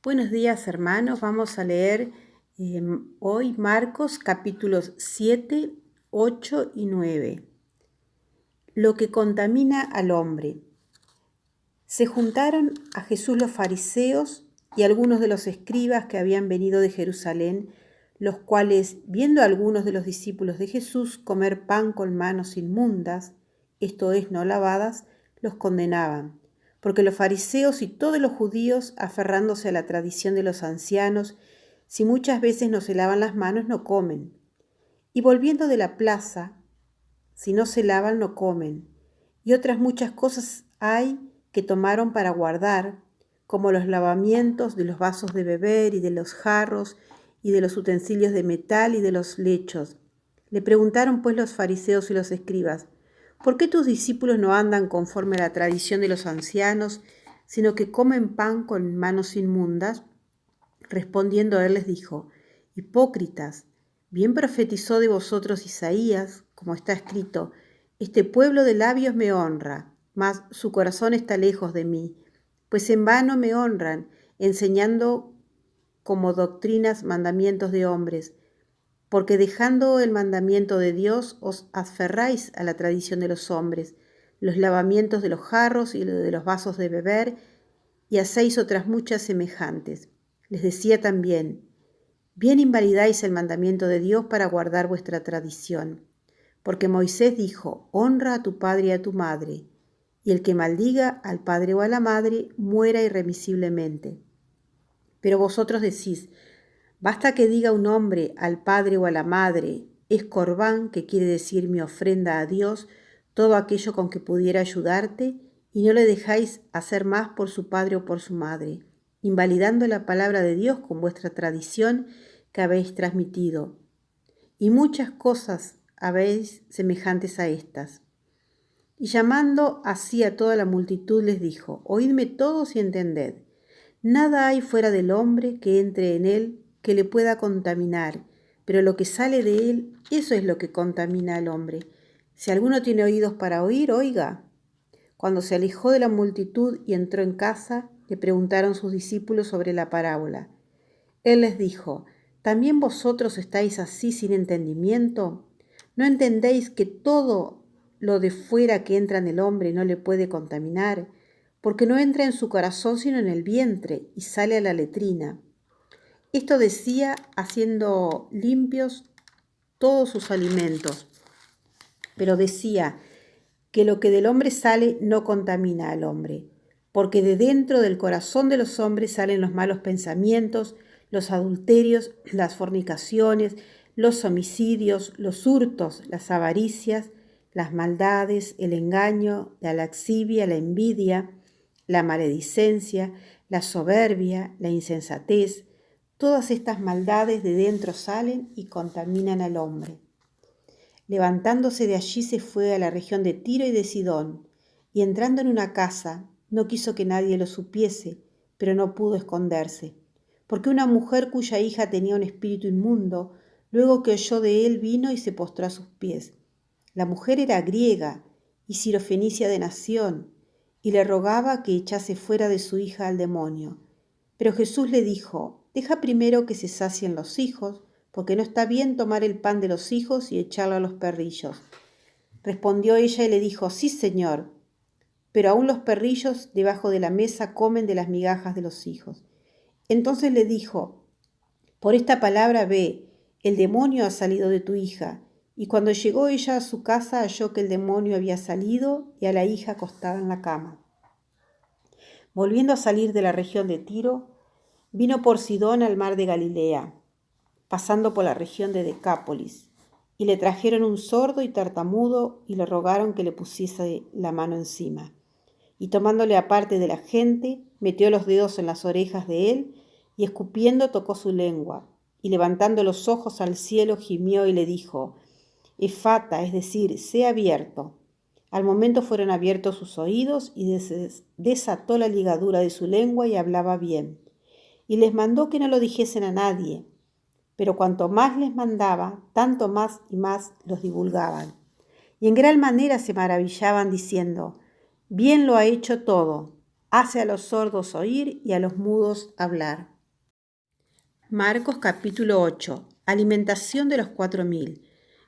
Buenos días, hermanos. Vamos a leer hoy Marcos capítulos 7, 8 y 9. Lo que contamina al hombre. Se juntaron a Jesús los fariseos y algunos de los escribas que habían venido de Jerusalén, los cuales, viendo a algunos de los discípulos de Jesús comer pan con manos inmundas, esto es, no lavadas, los condenaban. Porque los fariseos y todos los judíos, aferrándose a la tradición de los ancianos, si muchas veces no se lavan las manos, no comen. Y volviendo de la plaza, si no se lavan, no comen. Y otras muchas cosas hay que tomaron para guardar, como los lavamientos de los vasos de beber y de los jarros y de los utensilios de metal y de los lechos. Le preguntaron pues los fariseos y los escribas: ¿por qué tus discípulos no andan conforme a la tradición de los ancianos, sino que comen pan con manos inmundas? Respondiendo él les dijo: hipócritas, bien profetizó de vosotros Isaías, como está escrito: este pueblo de labios me honra, mas su corazón está lejos de mí, pues en vano me honran, enseñando como doctrinas mandamientos de hombres, porque dejando el mandamiento de Dios os aferráis a la tradición de los hombres, los lavamientos de los jarros y de los vasos de beber, y hacéis otras muchas semejantes. Les decía también: bien invalidáis el mandamiento de Dios para guardar vuestra tradición, porque Moisés dijo: honra a tu padre y a tu madre, y el que maldiga al padre o a la madre muera irremisiblemente. Pero vosotros decís: basta que diga un hombre al padre o a la madre, es corbán, que quiere decir mi ofrenda a Dios, todo aquello con que pudiera ayudarte, y no le dejáis hacer más por su padre o por su madre, invalidando la palabra de Dios con vuestra tradición que habéis transmitido. Y muchas cosas habéis semejantes a estas. Y llamando así a toda la multitud les dijo: oídme todos y entended. Nada hay fuera del hombre que entre en él que le pueda contaminar, pero lo que sale de él, eso es lo que contamina al hombre. Si alguno tiene oídos para oír, oiga. Cuando se alejó de la multitud y entró en casa, le preguntaron sus discípulos sobre la parábola. Él les dijo: ¿también vosotros estáis así sin entendimiento? ¿No entendéis que todo lo de fuera que entra en el hombre no le puede contaminar? Porque no entra en su corazón sino en el vientre y sale a la letrina. Esto decía haciendo limpios todos sus alimentos. Pero decía que lo que del hombre sale no contamina al hombre, porque de dentro del corazón de los hombres salen los malos pensamientos, los adulterios, las fornicaciones, los homicidios, los hurtos, las avaricias, las maldades, el engaño, la laxivia, la envidia, la maledicencia, la soberbia, la insensatez. Todas estas maldades de dentro salen y contaminan al hombre. Levantándose de allí se fue a la región de Tiro y de Sidón, y entrando en una casa, no quiso que nadie lo supiese, pero no pudo esconderse, porque una mujer cuya hija tenía un espíritu inmundo, luego que oyó de él, vino y se postró a sus pies. La mujer era griega y sirofenicia de nación, y le rogaba que echase fuera de su hija al demonio. Pero Jesús le dijo: deja primero que se sacien los hijos, porque no está bien tomar el pan de los hijos y echarlo a los perrillos. Respondió ella y le dijo: sí, Señor, pero aún los perrillos debajo de la mesa comen de las migajas de los hijos. Entonces le dijo: por esta palabra ve, el demonio ha salido de tu hija. Y cuando llegó ella a su casa, halló que el demonio había salido y a la hija acostada en la cama. Volviendo a salir de la región de Tiro, vino por Sidón al mar de Galilea, pasando por la región de Decápolis, y le trajeron un sordo y tartamudo y le rogaron que le pusiese la mano encima. Y tomándole aparte de la gente, metió los dedos en las orejas de él y escupiendo tocó su lengua, y levantando los ojos al cielo gimió y le dijo: Efata, es decir, sea abierto. Al momento fueron abiertos sus oídos y desató la ligadura de su lengua y hablaba bien. Y les mandó que no lo dijesen a nadie, pero cuanto más les mandaba, tanto más y más los divulgaban. Y en gran manera se maravillaban diciendo: bien lo ha hecho todo, hace a los sordos oír y a los mudos hablar. Marcos capítulo 8. Alimentación de los 4.000.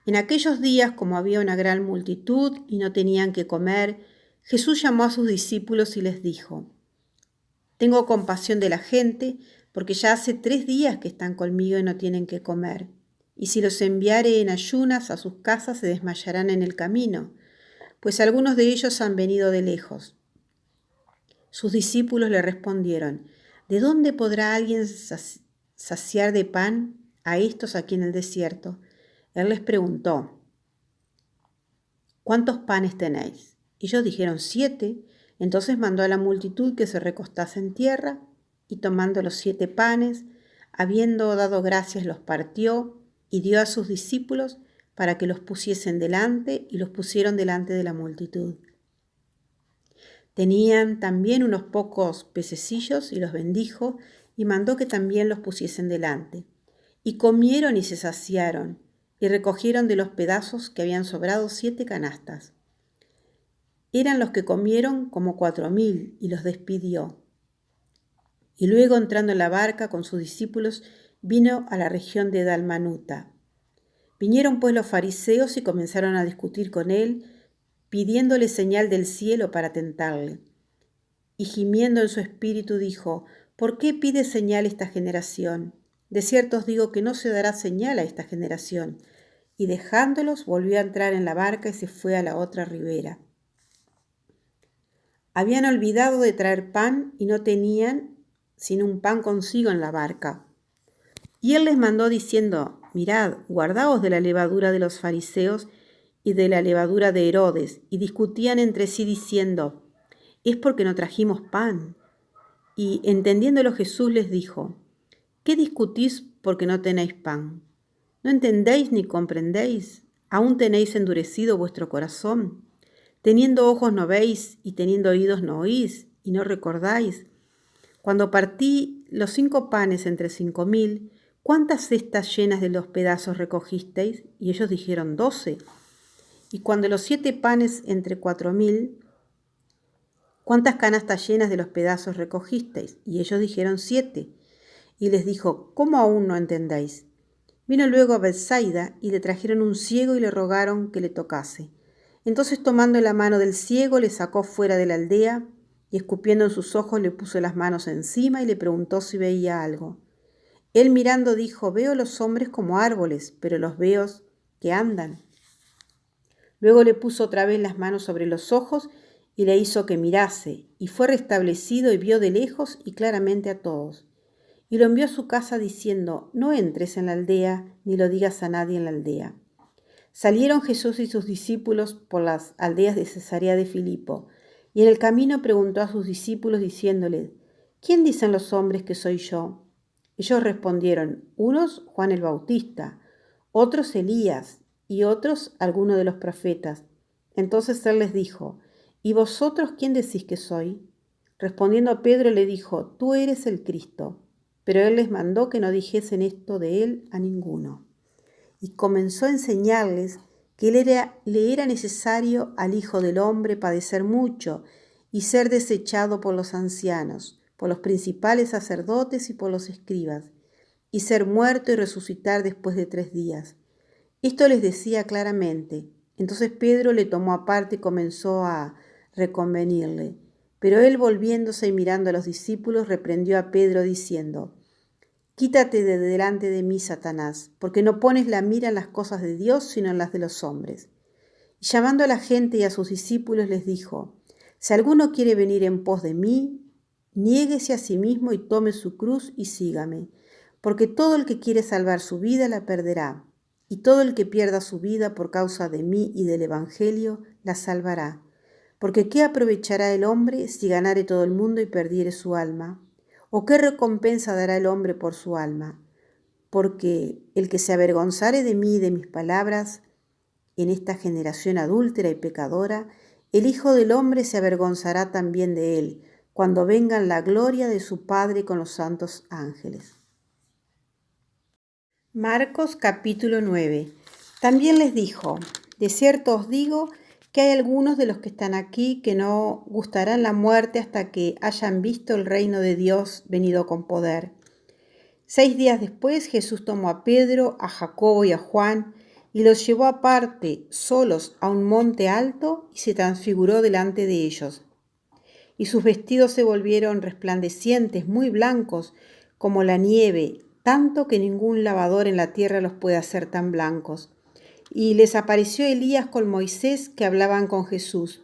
En aquellos días, como había una gran multitud y no tenían que comer, Jesús llamó a sus discípulos y les dijo: Tengo compasión de la gente, porque ya hace 3 días que están conmigo y no tienen que comer. Y si los enviare en ayunas a sus casas, se desmayarán en el camino, pues algunos de ellos han venido de lejos. Sus discípulos le respondieron: ¿De dónde podrá alguien saciar de pan a estos aquí en el desierto? Él les preguntó: ¿Cuántos panes tenéis? Ellos dijeron: 7. Entonces mandó a la multitud que se recostase en tierra, y tomando los 7 panes, habiendo dado gracias, los partió y dio a sus discípulos para que los pusiesen delante, y los pusieron delante de la multitud. Tenían también unos pocos pececillos, y los bendijo, y mandó que también los pusiesen delante. Y comieron y se saciaron, y recogieron de los pedazos que habían sobrado 7 canastas. Eran los que comieron como 4.000, y los despidió. Y luego, entrando en la barca con sus discípulos, vino a la región de Dalmanuta. Vinieron pues los fariseos y comenzaron a discutir con él, pidiéndole señal del cielo para tentarle. Y gimiendo en su espíritu dijo: ¿Por qué pide señal esta generación? De cierto os digo que no se dará señal a esta generación. Y dejándolos, volvió a entrar en la barca y se fue a la otra ribera. Habían olvidado de traer pan y no tenían sino un pan consigo en la barca. Y él les mandó diciendo: Mirad, guardaos de la levadura de los fariseos y de la levadura de Herodes. Y discutían entre sí diciendo: es porque no trajimos pan. Y entendiéndolo Jesús les dijo: ¿Qué discutís porque no tenéis pan? ¿No entendéis ni comprendéis? ¿Aún tenéis endurecido vuestro corazón? Teniendo ojos no veis, y teniendo oídos no oís, y no recordáis. Cuando partí los 5 panes entre 5.000, ¿cuántas cestas llenas de los pedazos recogisteis? Y ellos dijeron: 12. Y cuando los 7 panes entre 4.000, ¿cuántas canastas llenas de los pedazos recogisteis? Y ellos dijeron: 7. Y les dijo: ¿Cómo aún no entendéis? Vino luego a Bethsaida, y le trajeron un ciego y le rogaron que le tocase. Entonces, tomando la mano del ciego, le sacó fuera de la aldea, y escupiendo en sus ojos le puso las manos encima y le preguntó si veía algo. Él, mirando, dijo: Veo los hombres como árboles, pero los veo que andan. Luego le puso otra vez las manos sobre los ojos y le hizo que mirase, y fue restablecido y vio de lejos y claramente a todos. Y lo envió a su casa diciendo: No entres en la aldea, ni lo digas a nadie en la aldea. Salieron Jesús y sus discípulos por las aldeas de Cesarea de Filipo, y en el camino preguntó a sus discípulos diciéndoles: ¿Quién dicen los hombres que soy yo? Ellos respondieron: unos Juan el Bautista, otros Elías, y otros alguno de los profetas. Entonces él les dijo: ¿Y vosotros quién decís que soy? Respondiendo a Pedro le dijo: Tú eres el Cristo. Pero él les mandó que no dijesen esto de él a ninguno. Y comenzó a enseñarles que le era necesario al Hijo del Hombre padecer mucho y ser desechado por los ancianos, por los principales sacerdotes y por los escribas, y ser muerto y resucitar después de 3 días. Esto les decía claramente. Entonces Pedro le tomó aparte y comenzó a reconvenirle. Pero él, volviéndose y mirando a los discípulos, reprendió a Pedro diciendo: Quítate de delante de mí, Satanás, porque no pones la mira en las cosas de Dios, sino en las de los hombres. Y llamando a la gente y a sus discípulos les dijo: Si alguno quiere venir en pos de mí, niéguese a sí mismo y tome su cruz y sígame. Porque todo el que quiere salvar su vida la perderá, y todo el que pierda su vida por causa de mí y del Evangelio la salvará. Porque ¿qué aprovechará el hombre si ganare todo el mundo y perdiere su alma? ¿O qué recompensa dará el hombre por su alma? Porque el que se avergonzare de mí y de mis palabras en esta generación adúltera y pecadora, el Hijo del Hombre se avergonzará también de él, cuando venga en la gloria de su Padre con los santos ángeles. Marcos capítulo 9. También les dijo: De cierto os digo que hay algunos de los que están aquí que no gustarán la muerte hasta que hayan visto el reino de Dios venido con poder. 6 días después Jesús tomó a Pedro, a Jacobo y a Juan y los llevó aparte, solos, a un monte alto y se transfiguró delante de ellos. Y sus vestidos se volvieron resplandecientes, muy blancos, como la nieve, tanto que ningún lavador en la tierra los puede hacer tan blancos. Y les apareció Elías con Moisés, que hablaban con Jesús.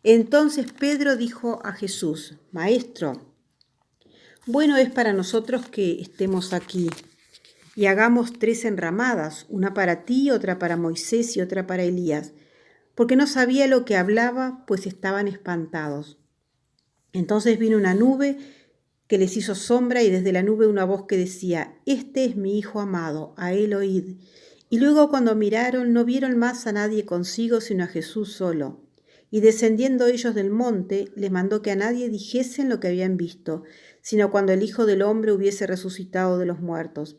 Entonces Pedro dijo a Jesús: Maestro, bueno es para nosotros que estemos aquí y hagamos 3 enramadas, una para ti, otra para Moisés y otra para Elías, porque no sabía lo que hablaba, pues estaban espantados. Entonces vino una nube que les hizo sombra y desde la nube una voz que decía: Este es mi Hijo amado, a él oíd. Y luego cuando miraron no vieron más a nadie consigo sino a Jesús solo. Y descendiendo ellos del monte, les mandó que a nadie dijesen lo que habían visto, sino cuando el Hijo del Hombre hubiese resucitado de los muertos.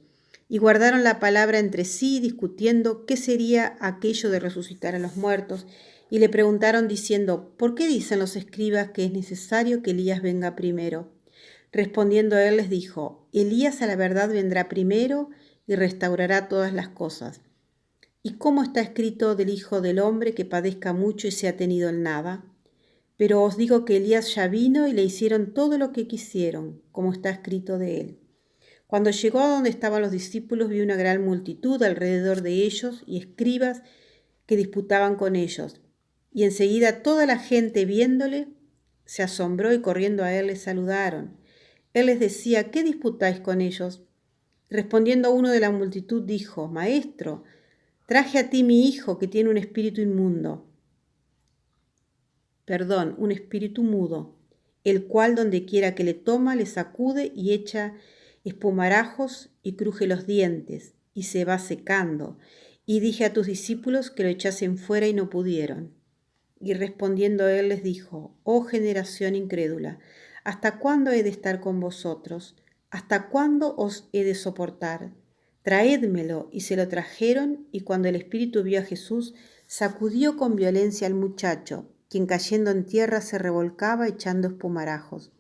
Y guardaron la palabra entre sí, discutiendo qué sería aquello de resucitar a los muertos. Y le preguntaron diciendo: ¿Por qué dicen los escribas que es necesario que Elías venga primero? Respondiendo él les dijo: Elías a la verdad vendrá primero y restaurará todas las cosas. ¿Y cómo está escrito del Hijo del Hombre que padezca mucho y sea tenido en nada? Pero os digo que Elías ya vino y le hicieron todo lo que quisieron, como está escrito de él. Cuando llegó a donde estaban los discípulos, vio una gran multitud alrededor de ellos y escribas que disputaban con ellos. Y enseguida toda la gente viéndole se asombró y corriendo a él le saludaron. Él les decía: ¿qué disputáis con ellos? Respondiendo uno de la multitud dijo: Maestro, traje a ti mi hijo que tiene un espíritu mudo, el cual donde quiera que le toma le sacude y echa espumarajos y cruje los dientes y se va secando. Y dije a tus discípulos que lo echasen fuera y no pudieron. Y respondiendo él les dijo: Oh generación incrédula, ¿hasta cuándo he de estar con vosotros? ¿Hasta cuándo os he de soportar? Traédmelo. Y se lo trajeron, y cuando el espíritu vio a Jesús, sacudió con violencia al muchacho, quien cayendo en tierra se revolcaba echando espumarajos.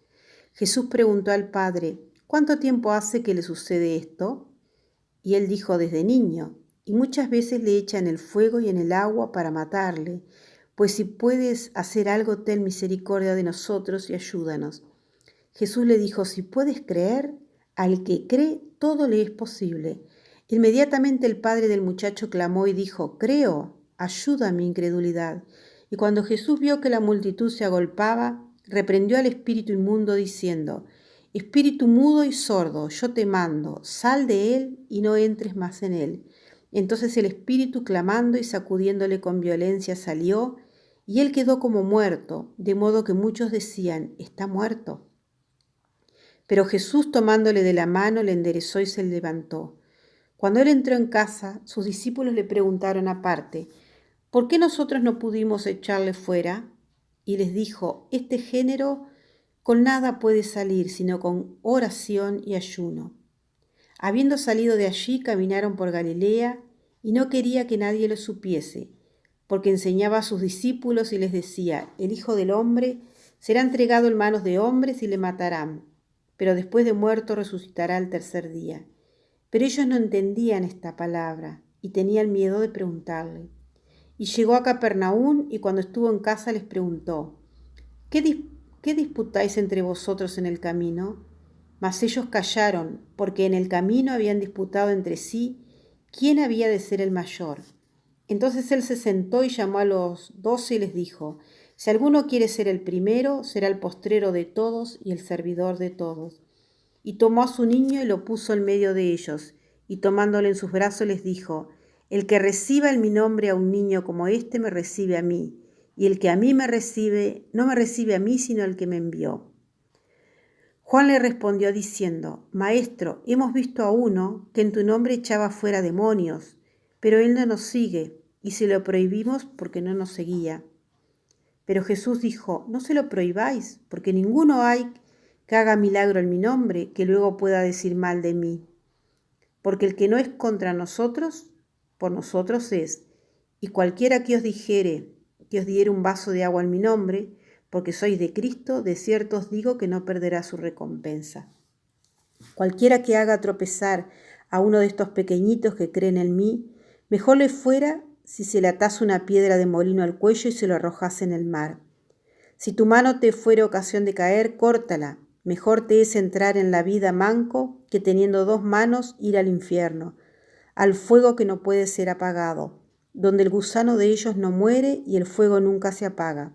Jesús preguntó al padre: ¿Cuánto tiempo hace que le sucede esto? Y él dijo: desde niño, y muchas veces le echa en el fuego y en el agua para matarle. Pues si puedes hacer algo, ten misericordia de nosotros y ayúdanos. Jesús le dijo: si puedes creer, al que cree todo le es posible. Inmediatamente el padre del muchacho clamó y dijo: creo, ayuda a mi incredulidad. Y cuando Jesús vio que la multitud se agolpaba, reprendió al espíritu inmundo diciendo: Espíritu mudo y sordo, yo te mando, sal de él y no entres más en él. Entonces el espíritu, clamando y sacudiéndole con violencia, salió, y él quedó como muerto, de modo que muchos decían: está muerto. Pero Jesús, tomándole de la mano, le enderezó y se levantó. Cuando él entró en casa, sus discípulos le preguntaron aparte: ¿por qué nosotros no pudimos echarle fuera? Y les dijo: este género con nada puede salir, sino con oración y ayuno. Habiendo salido de allí, caminaron por Galilea, y no quería que nadie lo supiese, porque enseñaba a sus discípulos y les decía: el Hijo del Hombre será entregado en manos de hombres y le matarán, pero después de muerto resucitará al tercer día. Pero ellos no entendían esta palabra y tenían miedo de preguntarle. Y llegó a Capernaum, y cuando estuvo en casa les preguntó: ¿Qué disputáis entre vosotros en el camino? Mas ellos callaron, porque en el camino habían disputado entre sí quién había de ser el mayor. Entonces él se sentó y llamó a los 12 y les dijo: si alguno quiere ser el primero, será el postrero de todos y el servidor de todos. Y tomó a su niño y lo puso en medio de ellos, y tomándole en sus brazos les dijo: el que reciba en mi nombre a un niño como este me recibe a mí, y el que a mí me recibe, no me recibe a mí, sino al que me envió. Juan le respondió diciendo: Maestro, hemos visto a uno que en tu nombre echaba fuera demonios, pero él no nos sigue, y se lo prohibimos porque no nos seguía. Pero Jesús dijo: no se lo prohibáis, porque ninguno hay que haga milagro en mi nombre, que luego pueda decir mal de mí. Porque el que no es contra nosotros, por nosotros es. Y cualquiera que os diere un vaso de agua en mi nombre, porque sois de Cristo, de cierto os digo que no perderá su recompensa. Cualquiera que haga tropezar a uno de estos pequeñitos que creen en mí, mejor le fuera si se le atase una piedra de molino al cuello y se lo arrojase en el mar. Si tu mano te fuere ocasión de caer, córtala. Mejor te es entrar en la vida manco que teniendo 2 manos ir al infierno, al fuego que no puede ser apagado, donde el gusano de ellos no muere y el fuego nunca se apaga.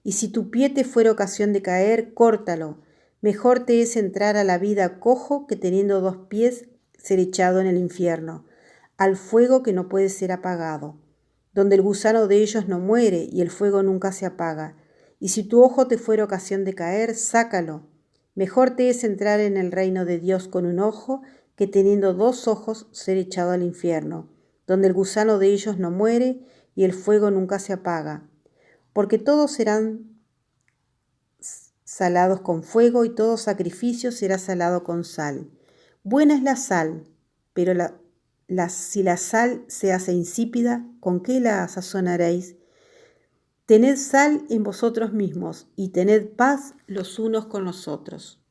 Y si tu pie te fuere ocasión de caer, córtalo. Mejor te es entrar a la vida cojo que teniendo 2 pies ser echado en el infierno, al fuego que no puede ser apagado, donde el gusano de ellos no muere y el fuego nunca se apaga. Y si tu ojo te fuere ocasión de caer, sácalo. Mejor te es entrar en el reino de Dios con un ojo que teniendo 2 ojos ser echado al infierno, donde el gusano de ellos no muere y el fuego nunca se apaga. Porque todos serán salados con fuego y todo sacrificio será salado con sal. Buena es la sal, pero si la sal se hace insípida, ¿con qué la sazonaréis? Tened sal en vosotros mismos y tened paz los unos con los otros.